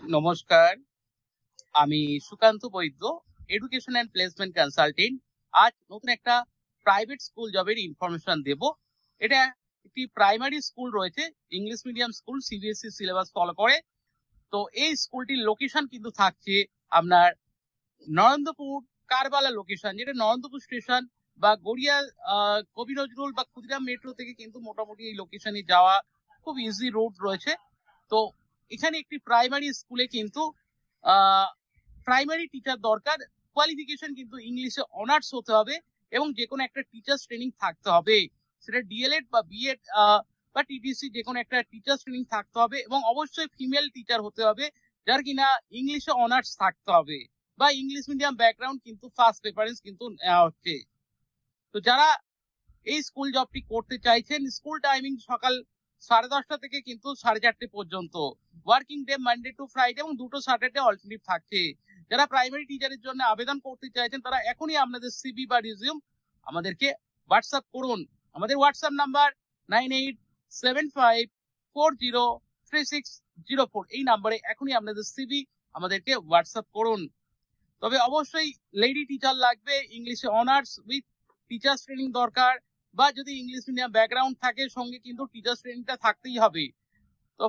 নমস্কার, আমি সুকান্ত বৈদ্য, education and placement consultant. আজ নতুন একটা প্রাইভেট স্কুল জবের ইনফরমেশন দেব। এটা একটি প্রাইমারি স্কুল রয়েছে, English medium school, CBSE syllabus follow করে। তো এই স্কুলটির লোকেশন কিন্তু থাকছে আপনার নরেন্দ্রপুর কারবালা লোকেশন, যেটা নরেন্দ্রপুর স্টেশন বা গড়িয়া কবি নজরুল বা ক্ষুদিরাম মেট্রো থেকে কিন্তু মোটামুটি এই লোকেশনে যাওয়া খুব ইজি রুট রয়েছে। তো এখানে একটি প্রাইমারি স্কুলে কিন্তু প্রাইমারি টিচার দরকার। কোয়ালিফিকেশন কিন্তু ইংলিশে অনার্স হতে হবে এবং যে কোনো একটা টিচার্স ট্রেনিং থাকতে হবে, সেটা ডিএলএড বা বিএড বা টিটিসি, যে কোনো একটা টিচার্স ট্রেনিং থাকতে হবে এবং অবশ্যই ফিমেল টিচার হতে হবে যার কিনা ইংলিশে অনার্স থাকতে হবে বা ইংলিশ মিডিয়াম ব্যাকগ্রাউন্ড কিন্তু ফার্স্ট প্রেফারেন্স কিন্তু নেওয়া হচ্ছে। তো যারা এই স্কুল জবটি করতে চাইছেন, স্কুল টাইমিং সকাল 10:30 থেকে কিন্তু 4:30 পর্যন্ত, working day Monday to Friday এবং দুটো স্যাটারডে অল্টারনেটিভ থাকছে। যারা প্রাইমারি টিচারের জন্য আবেদন করতে চাইছেন তারা এখনই আপনাদের সিভি বা রিজিউম আমাদেরকে হোয়াটসঅ্যাপ করুন। আমাদের হোয়াটসঅ্যাপ নাম্বার 9875403604। এই নাম্বারে এখনই আপনাদের সিভি আমাদেরকে হোয়াটসঅ্যাপ করুন। তবে অবশ্যই লেডি টিচার লাগবে, ইংলিশে অনার্স উইথ টিচার্স ট্রেনিং দরকার, বা যদি ইংলিশ মিডিয়াম ব্যাকগ্রাউন্ড থাকে সঙ্গে কিন্তু টিচার্স ট্রেনিংটা থাকতেই হবে। তো